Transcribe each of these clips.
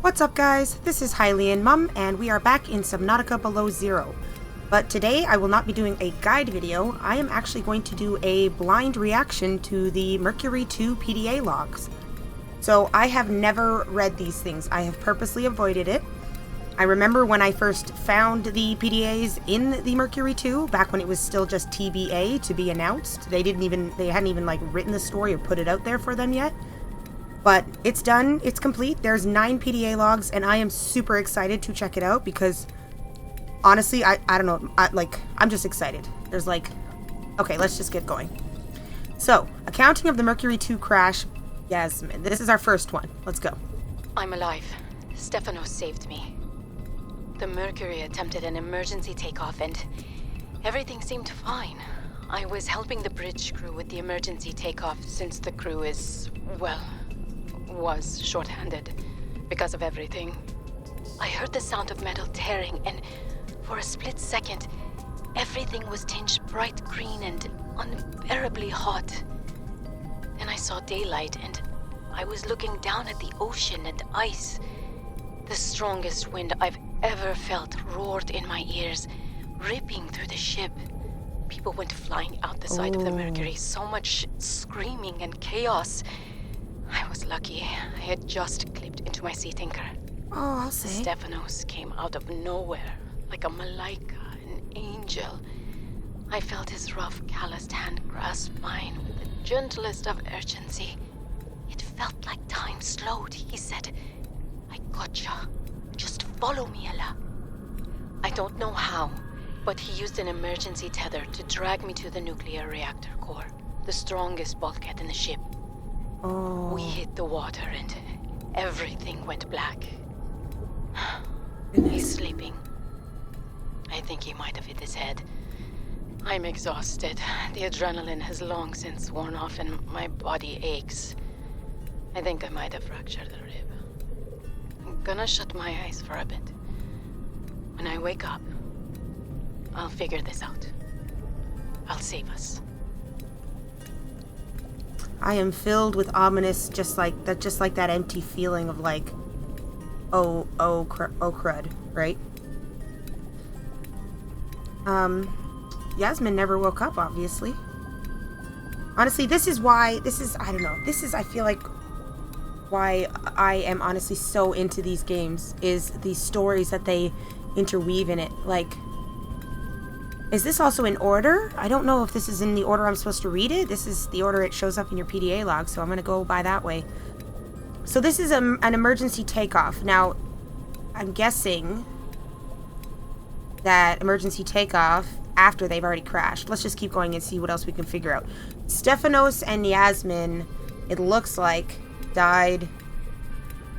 What's up guys, this is HylianMom and we are back in Subnautica Below Zero. But today I will not be doing a guide video, I am actually going to do a blind reaction to the Mercury II PDA logs. So I have never read these things, I have purposely avoided it. I remember when I first found the PDAs in the Mercury II, back when it was still just TBA to be announced. They hadn't even like written the story or put it out there for them yet. But it's done, it's complete, there's 9 PDA logs, and I am super excited to check it out because, honestly, I don't know, I'm just excited. There's like, okay, let's just get going. So, accounting of the Mercury II crash, Yasmin, this is our first one, let's go. I'm alive. Stefanos saved me. The Mercury attempted an emergency takeoff and everything seemed fine. I was helping the bridge crew with the emergency takeoff since the crew is, well, was short-handed because of everything. I heard the sound of metal tearing and for a split second, everything was tinged bright green and unbearably hot. Then I saw daylight and I was looking down at the ocean and ice. The strongest wind I've ever felt roared in my ears, ripping through the ship. People went flying out the side of the Mercury, so much screaming and chaos. I was lucky. I had just clipped into my sea tinker. Oh, I'll say. Stefanos came out of nowhere, like a malaika, an angel. I felt his rough, calloused hand grasp mine with the gentlest of urgency. It felt like time slowed. He said, "I gotcha. Just follow me, Ella." I don't know how, but he used an emergency tether to drag me to the nuclear reactor core, the strongest bulkhead in the ship. Oh. We hit the water and everything went black. Goodness. He's sleeping. I think he might have hit his head. I'm exhausted. The adrenaline has long since worn off and my body aches. I think I might have fractured a rib. I'm gonna shut my eyes for a bit. When I wake up, I'll figure this out. I'll save us. I am filled with ominous, just like that empty feeling of like, oh crud, right? Yasmin never woke up, obviously. Honestly, I feel like why I am honestly so into these games is the stories that they interweave in it. Like, is this also in order? I don't know if this is in the order I'm supposed to read it. This is the order it shows up in your PDA log, so I'm going to go by that way. So this is an emergency takeoff. Now, I'm guessing that emergency takeoff after they've already crashed. Let's just keep going and see what else we can figure out. Stefanos and Yasmin, it looks like, died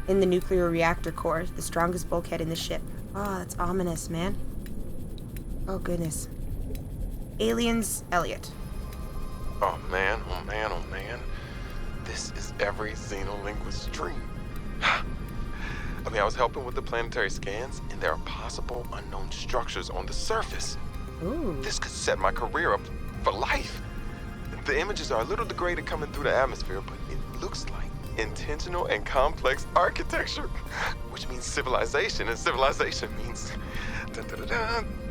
in the nuclear reactor core, the strongest bulkhead in the ship. Oh, that's ominous, man. Oh, goodness. Aliens, Elliott. Oh man, oh man, oh man. This is every xenolinguist's dream. I was helping with the planetary scans, and there are possible unknown structures on the surface. Ooh. This could set my career up for life. The images are a little degraded coming through the atmosphere, but it looks like intentional and complex architecture, which means civilization, and civilization means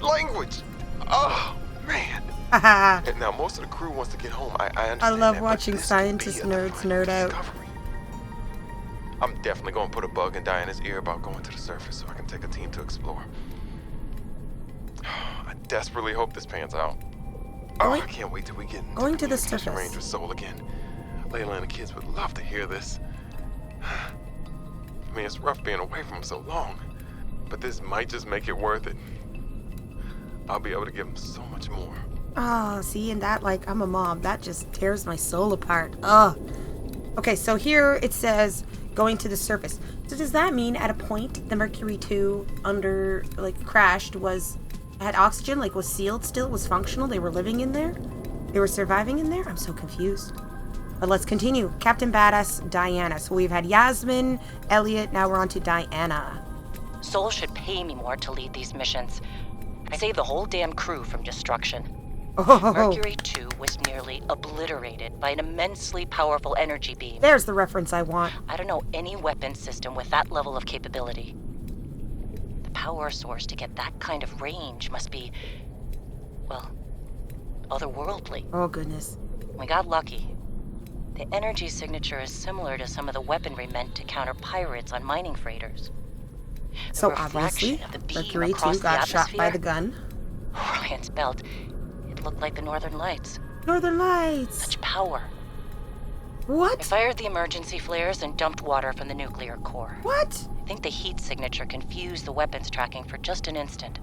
language. Oh, man. And now most of the crew wants to get home. I understand. I love that, watching scientist nerds nerd out. Discovery. I'm definitely going to put a bug in Diana's ear about going to the surface so I can take a team to explore. I desperately hope this pans out. I can't wait till we get into going to the communication surface. range with Soul again. Layla and the kids would love to hear this. It's rough being away from them so long, but this might just make it worth it. I'll be able to give them so much more. Oh, see, and that, like, I'm a mom. That just tears my soul apart. Ugh. Okay, so here it says going to the surface. So does that mean at a point the Mercury II crashed, had oxygen, was sealed still, was functional, they were living in there? They were surviving in there? I'm so confused. But let's continue. Captain Badass, Diana. So we've had Yasmin, Elliott, now we're on to Diana. Sol should pay me more to lead these missions. I saved the whole damn crew from destruction. Oh, Mercury II was nearly obliterated by an immensely powerful energy beam. there's the reference I want. I don't know any weapon system with that level of capability. The power source to get that kind of range must be, well, otherworldly. Oh, goodness. We got lucky. The energy signature is similar to some of the weaponry meant to counter pirates on mining freighters. The So refraction obviously, of the beam Mercury across II got the shot by the atmosphere- gun. Ryan's belt. It looked like the Northern Lights. Northern Lights! Such power. I What? fired the emergency flares and dumped water from the nuclear core. What? I think the heat signature confused the weapons tracking for just an instant.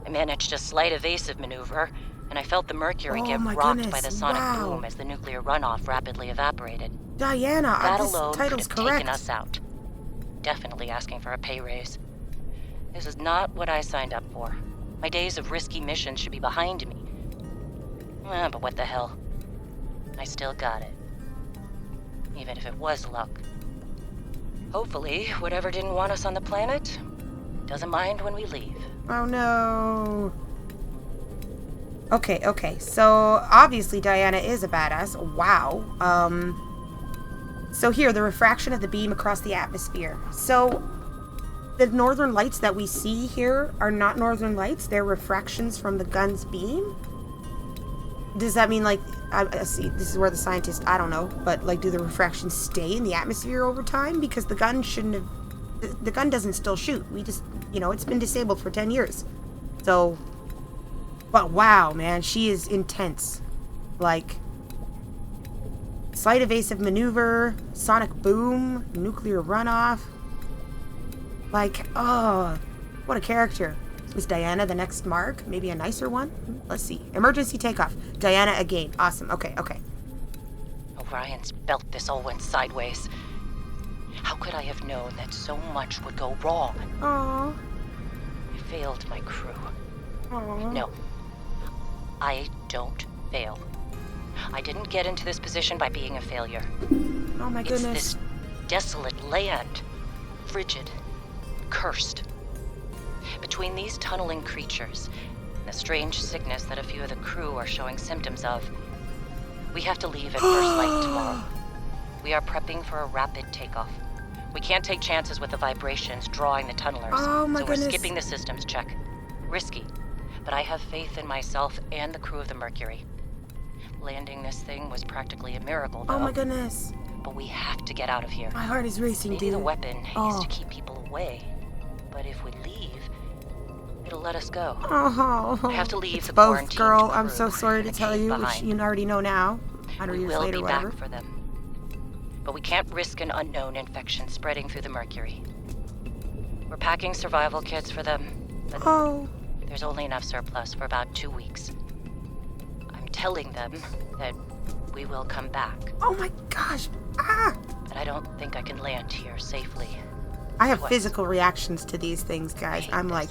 I managed a slight evasive maneuver, and I felt the Mercury Oh get my rocked goodness, by the sonic wow. boom as the nuclear runoff rapidly evaporated. Diana, That this alone could title's have correct. taken us out. Definitely asking for a pay raise. This is not what I signed up for. My days of risky missions should be behind me. But what the hell? I still got it. Even if it was luck. Hopefully, whatever didn't want us on the planet doesn't mind when we leave. Oh no. Okay, so obviously Diana is a badass. Wow. So here, the refraction of the beam across the atmosphere. So, the northern lights that we see here are not northern lights, they're refractions from the gun's beam? Does that mean, like, I see, this is where the scientists, I don't know, but, like, do the refractions stay in the atmosphere over time? Because the gun shouldn't have, the gun doesn't still shoot. We just, it's been disabled for 10 years. So, but wow, man, she is intense. Like, slight evasive maneuver, sonic boom, nuclear runoff. Like, oh, what a character. Was Diana the next mark? Maybe a nicer one? Let's see. Emergency takeoff. Diana again. Awesome. Okay. Orion's belt, this all went sideways. How could I have known that so much would go wrong? Aww. I failed my crew. Aww. No. I don't fail. I didn't get into this position by being a failure. Oh my It's goodness. this desolate land. Frigid. Cursed. Between these tunneling creatures and the strange sickness that a few of the crew are showing symptoms of, we have to leave at first light tomorrow. We are prepping for a rapid takeoff. We can't take chances with the vibrations drawing the tunnelers, Oh my so goodness. we're skipping the systems check. Risky, but I have faith in myself and the crew of the Mercury. Landing this thing was practically a miracle, though. Oh my goodness. But we have to get out of here. My heart is racing, Maybe dude. the weapon is Oh. to keep people away, but if we leave, it'll let us go. Oh. I have to leave It's the both, quarantined girl. I'm crew so sorry in to the tell cave you, which behind. you already know now. 100 We years will later, be whatever. back for them. But we can't risk an unknown infection spreading through the Mercury. We're packing survival kits for them, but Oh. there's only enough surplus for about 2 weeks. I'm telling them that we will come back, Oh my gosh. Ah. but I don't think I can land here safely. I have Twice. physical reactions to these things, guys. I'm like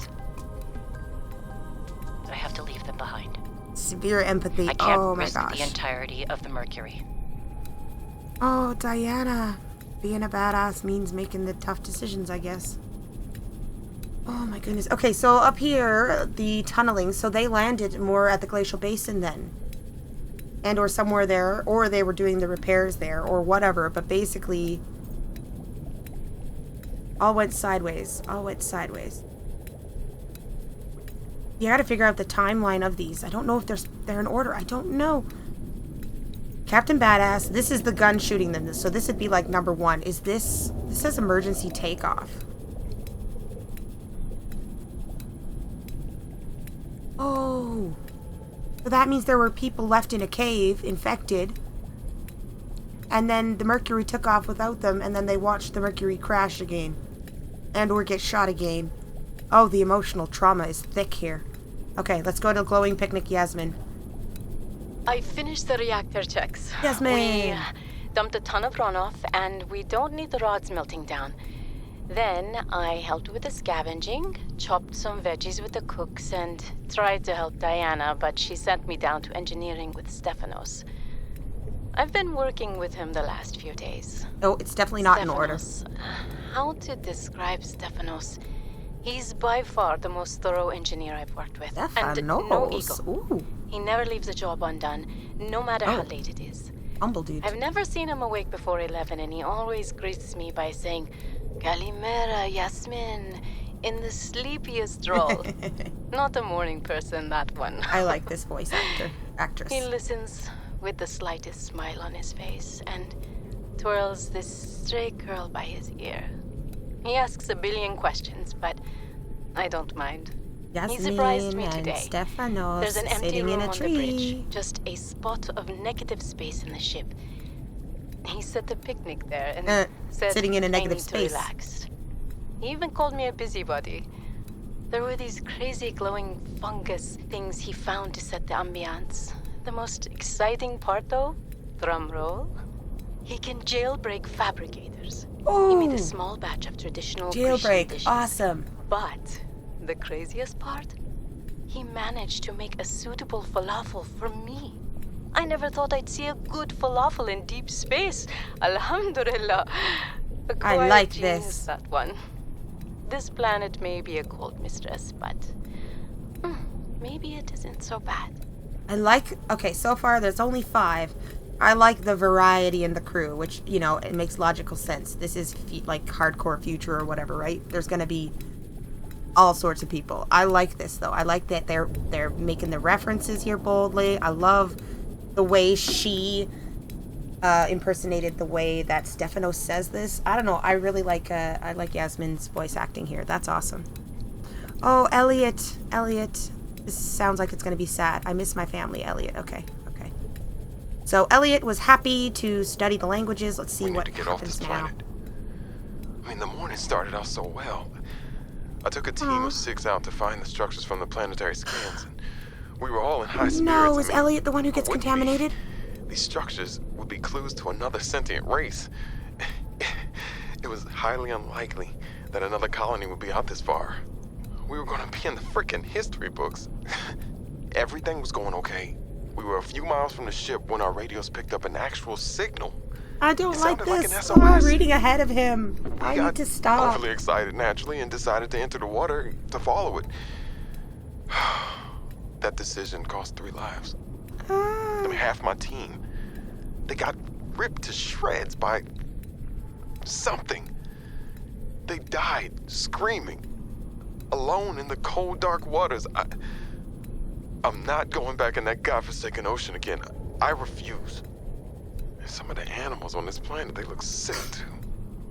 I have to leave them behind. severe empathy. I can't Oh my risk gosh. the entirety of the Mercury. Oh, Diana. Being a badass means making the tough decisions, I guess. Oh my goodness. Okay, so up here, the tunneling, so they landed more at the glacial basin then. And or somewhere there, or they were doing the repairs there, or whatever, but basically all went sideways. You gotta figure out the timeline of these. I don't know if they're in order. I don't know. Captain Badass, this is the gun shooting them. So this would be like number 1. Is this says emergency takeoff. Oh. So that means there were people left in a cave, infected. And then the Mercury took off without them, and then they watched the Mercury crash again. And or get shot again. Oh, the emotional trauma is thick here. Okay, let's go to Glowing Picnic Yasmin. I finished the reactor checks. Yasmin! We dumped a ton of runoff, and we don't need the rods melting down. Then I helped with the scavenging, chopped some veggies with the cooks, and tried to help Diana, but she sent me down to engineering with Stefanos. I've been working with him the last few days. Oh, it's definitely not in order. Stefanos. How to describe Stefanos? He's by far the most thorough engineer I've worked with. And no Stefanos. ego. Ooh, He never leaves a job undone, no matter how Oh. late it is. humble dude. I've never seen him awake before 11, and he always greets me by saying, Kalimera, Yasmin, in the sleepiest drawl. Not a morning person, that one. I like this voice actress. He listens with the slightest smile on his face and twirls this stray curl by his ear. He asks a billion questions, but I don't mind. Yasmin He surprised me and today. Stefanos There's an empty sitting room in a on tree. the bridge, just a spot of negative space in the ship. He set the picnic there and said sitting in a negative I need space. to relax. He even called me a busybody. There were these crazy glowing fungus things he found to set the ambiance. The most exciting part, though, drum roll, he can jailbreak fabricators. He made Ooh. a small batch of traditional Grecian Jailbreak. dishes. Awesome. But the craziest part? He managed to make a suitable falafel for me. I never thought I'd see a good falafel in deep space. Alhamdulillah. A I quiet like genius, this. that one. This planet may be a cold mistress, but maybe it isn't so bad. I like. Okay, so far there's only 5. I like the variety in the crew, which it makes logical sense. This is like hardcore future or whatever, right? There's gonna be all sorts of people. I like this though. I like that they're making the references here boldly. I love the way she impersonated the way that Stefanos says this. I don't know. I really like Yasmin's voice acting here. That's awesome. Oh, Elliott. This sounds like it's gonna be sad. I miss my family, Elliott. Okay. So Elliott was happy to study the languages. Let's see We need what to get off this happens now. planet. I mean, the morning started out so well. I took a team of 6 out to find the structures from the planetary scans, and we were all in high spirits. No, is I mean, Elliott the one who gets wouldn't contaminated? These structures would be clues to another sentient race. It was highly unlikely that another colony would be out this far. We were gonna be in the frickin' history books. Everything was going okay. We were a few miles from the ship when our radios picked up an actual signal. I don't It like sounded like an this. SOS. Reading ahead of him. I We need got to stop. overly excited naturally and decided to enter the water to follow it. That decision cost 3 lives. I mean, half my team. They got ripped to shreds by something. They died screaming, alone in the cold, dark waters. I'm not going back in that godforsaken ocean again. I refuse. And some of the animals on this planet, they look sick too.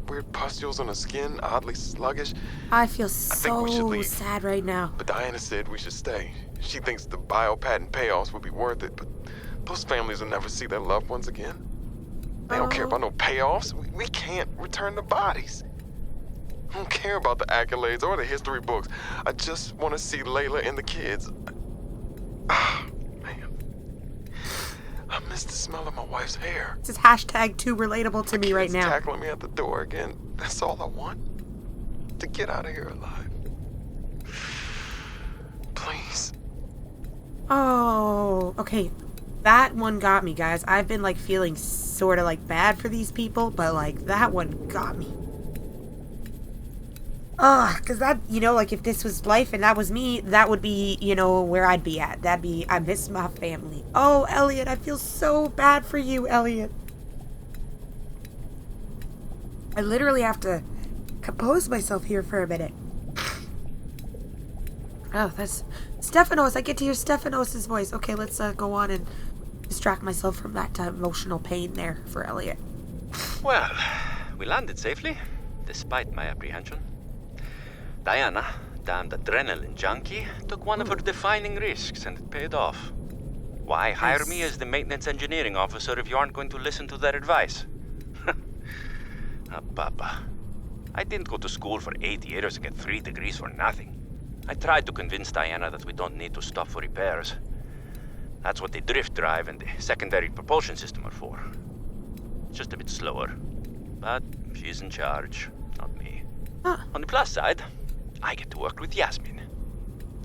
Weird pustules on the skin, oddly sluggish. I feel think we should so leave. sad right now. But Diana said we should stay. She thinks the biopatent payoffs would be worth it, but those families will never see their loved ones again. They don't care about no payoffs. We can't return the bodies. I don't care about the accolades or the history books. I just want to see Layla and the kids. Man. I miss the smell of my wife's hair. This is hashtag too relatable to me right Kids now. tackling me at the door again. That's all I want. To get out of here alive. Please. Oh, okay. That one got me, guys. I've been like feeling sort of like bad for these people, but like that one got me. Cause that, like if this was life and that was me, that would be, where I'd be at. That'd be, I miss my family. Oh, Elliott, I feel so bad for you, Elliott. I literally have to compose myself here for a minute. Oh, that's Stefanos. I get to hear Stefanos' voice. Okay, let's go on and distract myself from that emotional pain there for Elliott. Well, we landed safely, despite my apprehension. Diana, damned adrenaline junkie, took one of her defining risks and it paid off. Why hire me as the maintenance engineering officer if you aren't going to listen to their advice? Papa. I didn't go to school for 8 years and get 3 degrees for nothing. I tried to convince Diana that we don't need to stop for repairs. That's what the drift drive and the secondary propulsion system are for. It's just a bit slower. But she's in charge, not me. On the plus side, I get to work with Yasmin.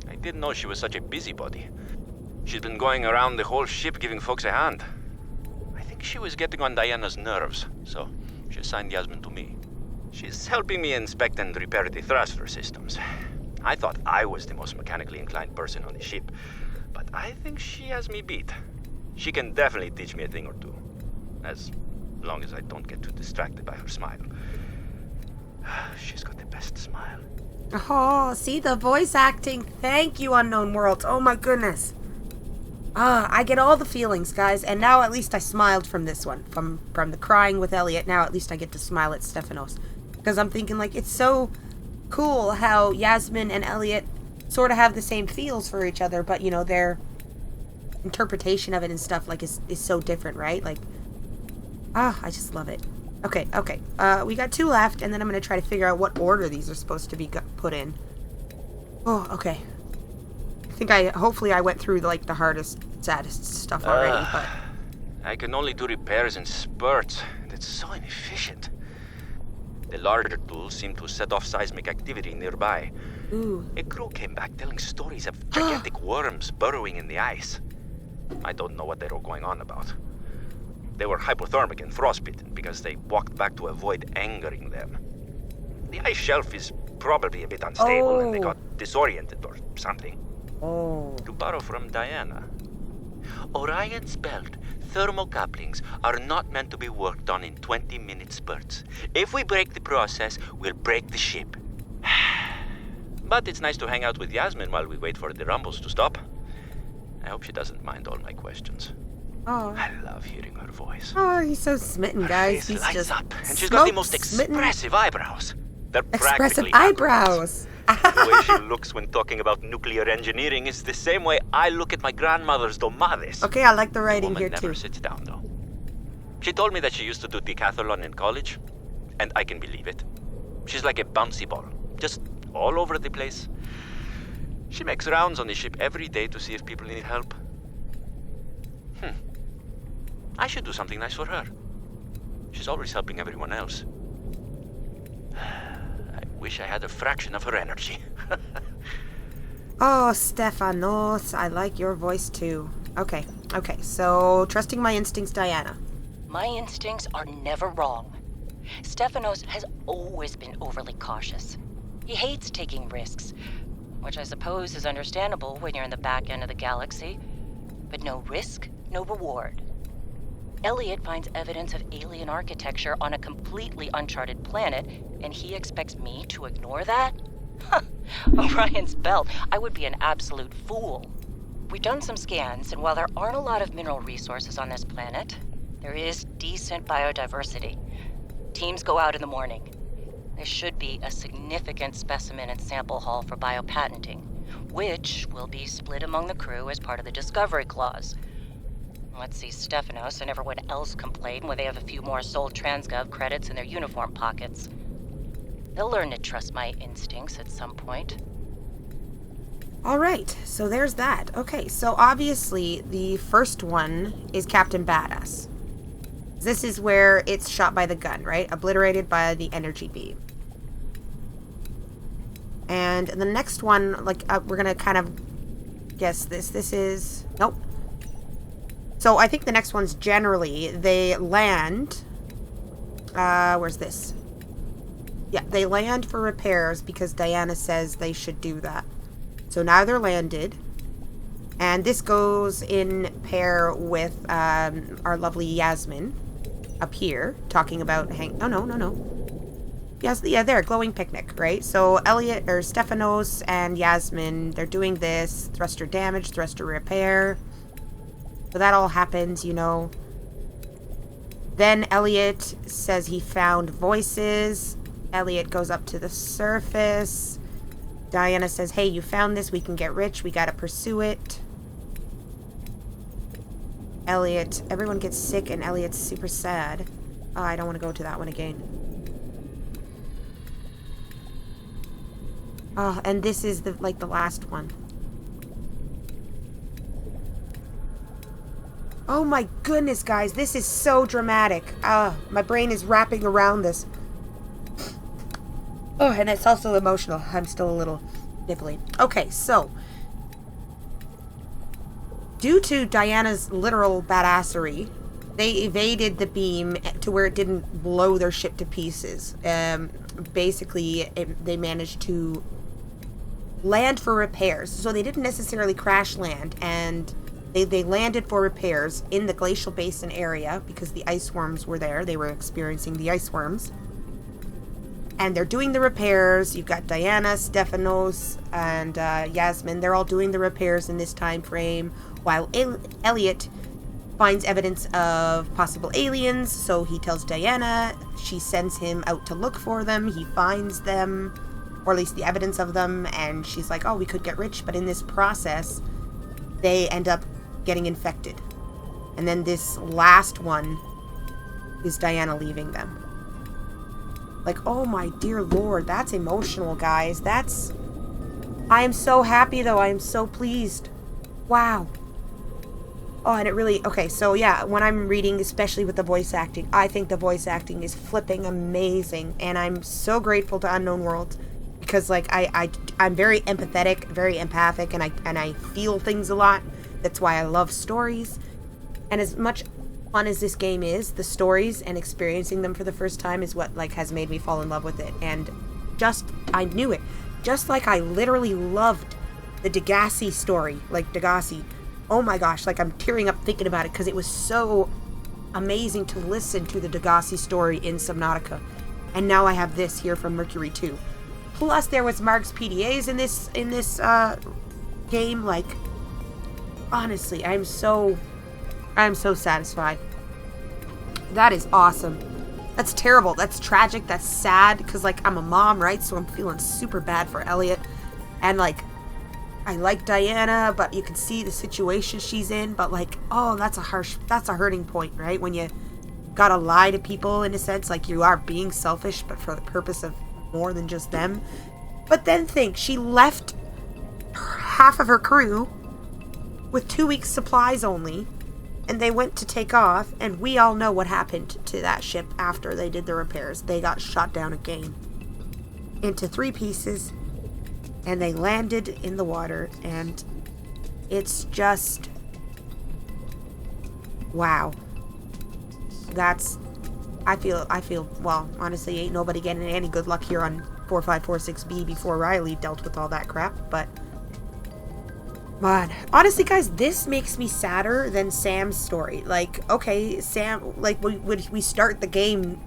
I didn't know she was such a busybody. She's been going around the whole ship giving folks a hand. I think she was getting on Diana's nerves, so she assigned Yasmin to me. She's helping me inspect and repair the thruster systems. I thought I was the most mechanically inclined person on the ship, but I think she has me beat. She can definitely teach me a thing or two, as long as I don't get too distracted by her smile. She's got the best smile. Oh, see the voice acting. Thank you, Unknown Worlds. Oh my goodness. I get all the feelings, guys, and now at least I smiled from this one. From the crying with Elliott, now at least I get to smile at Stefanos. Because I'm thinking, like, it's so cool how Yasmin and Elliott sort of have the same feels for each other, but, you know, their interpretation of it and stuff, like, is so different, right? Like, I just love it. Okay. We got 2 left, and then I'm going to try to figure out what order these are supposed to be put in. Oh, okay. I think hopefully I went through, like, the hardest, saddest stuff already, but... I can only do repairs in spurts, and it's so inefficient. The larger tools seem to set off seismic activity nearby. Ooh. A crew came back telling stories of gigantic worms burrowing in the ice. I don't know what they were going on about. They were hypothermic and frostbitten because they walked back to avoid angering them. The ice shelf is probably a bit unstable and they got disoriented or something. Oh. To borrow from Diana, Orion's belt thermocouplings are not meant to be worked on in 20-minute spurts. If we break the process, we'll break the ship. But it's nice to hang out with Yasmin while we wait for the rumbles to stop. I hope she doesn't mind all my questions. Oh. I love hearing her voice. Oh, he's so smitten, Her guys. face He's lights just up, and she's got the most smitten. expressive eyebrows. They're Expressive practically eyebrows. The way she looks when talking about nuclear engineering is the same way I look at my grandmother's domades. Okay, I like the The writing woman here never too. sits down, though. She told me that she used to do decathlon in college, and I can believe it. She's like a bouncy ball, just all over the place. She makes rounds on the ship every day to see if people need help. I should do something nice for her. She's always helping everyone else. I wish I had a fraction of her energy. Oh, Stefanos, I like your voice too. Okay, so trusting my instincts, Diana. My instincts are never wrong. Stefanos has always been overly cautious. He hates taking risks, which I suppose is understandable when you're in the back end of the galaxy. But no risk, no reward. Elliott finds evidence of alien architecture on a completely uncharted planet, and he expects me to ignore that? Orion's belt, I would be an absolute fool. We've done some scans, and while there aren't a lot of mineral resources on this planet, there is decent biodiversity. Teams go out in the morning. There should be a significant specimen and sample haul for biopatenting, which will be split among the crew as part of the Discovery Clause. Let's see, Stefanos and everyone else complain when they have a few more Sol Transgov credits in their uniform pockets. They'll learn to trust my instincts at some point. Alright, so there's that. Okay, so obviously the first one is Captain Badass. This is where it's shot by the gun, right? Obliterated by the energy beam. And the next one, like, we're gonna kind of guess this. This is... Nope. So I think the next one's generally, they land... where's this? Yeah, they land for repairs because Diana says they should do that. So now they're landed. And this goes in pair with our lovely Yasmin up here, talking about... No. Yes, yeah, there, glowing picnic, right? So Elliott, or Stefanos and Yasmin, they're doing this. Thruster damage, thruster repair. So that all happens, you know. Then Elliott says he found voices. Elliott goes up to the surface. Diana says, hey, you found this. We can get rich. We gotta pursue it. Elliott, everyone gets sick and Elliott's super sad. Oh, I don't want to go to that one again. Oh, and this is the last one. Oh my goodness, guys, this is so dramatic. My brain is wrapping around this. Oh, and it's also emotional. I'm still a little nibbly. Okay, so due to Diana's literal badassery, they evaded the beam to where it didn't blow their ship to pieces. Basically, they managed to land for repairs. So they didn't necessarily crash land, and they landed for repairs in the glacial basin area because the ice worms were there. They were experiencing the ice worms. And they're doing the repairs. You've got Diana, Stefanos, and Yasmin. They're all doing the repairs in this time frame, while Elliott finds evidence of possible aliens. So he tells Diana. She sends him out to look for them. He finds them, or at least the evidence of them. And she's like, oh, we could get rich. But in this process, they end up getting infected. And then this last one is Diana leaving them. Like, oh my dear Lord, that's emotional, guys. I am so happy, though. I am so pleased. Wow. Oh, and it really, okay, so yeah, when I'm reading, especially with the voice acting, I think the voice acting is flipping amazing. And I'm so grateful to Unknown Worlds because, like, I'm very empathetic, very empathic, and I feel things a lot. That's why I love stories. And as much fun as this game is, the stories and experiencing them for the first time is what, like, has made me fall in love with it. And I knew it. Just like I literally loved the Degassi story, like Degassi. Oh my gosh, like I'm tearing up thinking about it because it was so amazing to listen to the Degassi story in Subnautica. And now I have this here from Mercury II. Plus there was Mark's PDAs in this game. Like, honestly, I'm so satisfied. That is awesome. That's terrible. That's tragic. That's sad. Because, like, I'm a mom, right? So I'm feeling super bad for Elliott. And, like, I like Diana, but you can see the situation she's in. But, like, oh, that's a hurting point, right? When you gotta lie to people, in a sense. Like, you are being selfish, but for the purpose of more than just them. But then think, she left half of her crew with 2 weeks supplies only. And they went to take off, and we all know what happened to that ship after they did the repairs. They got shot down again into 3 pieces, and they landed in the water, and it's just, wow. I feel, well, honestly, ain't nobody getting any good luck here on 4546B before Riley dealt with all that crap, but man, honestly, guys, this makes me sadder than Sam's story. Like, okay, Sam, like, we start the game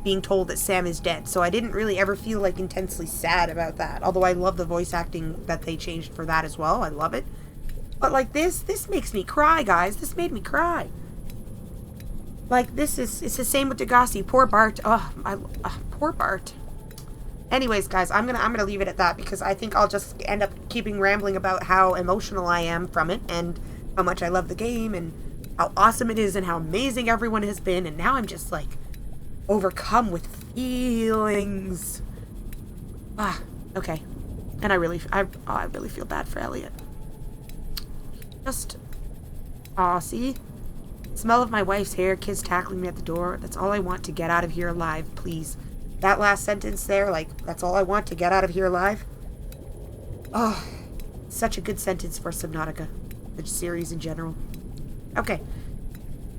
being told that Sam is dead, so I didn't really ever feel, like, intensely sad about that. Although I love the voice acting that they changed for that as well. I love it. But, like, this makes me cry, guys. This made me cry. Like, it's the same with Degassi. Poor Bart. Poor Bart. Anyways, guys, I'm gonna leave it at that because I think I'll just end up keeping rambling about how emotional I am from it and how much I love the game and how awesome it is and how amazing everyone has been, and now I'm just like overcome with feelings. Okay. And I really feel bad for Elliott. Just see? Smell of my wife's hair, kids tackling me at the door. That's all I want to get out of here alive, please. That last sentence there, like, that's all I want to get out of here alive. Oh, such a good sentence for Subnautica, the series in general. Okay,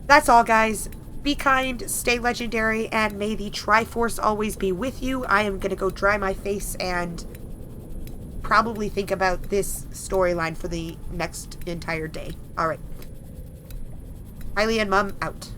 that's all, guys. Be kind, stay legendary, and may the Triforce always be with you. I am going to go dry my face and probably think about this storyline for the next entire day. Alright. HylianMom out.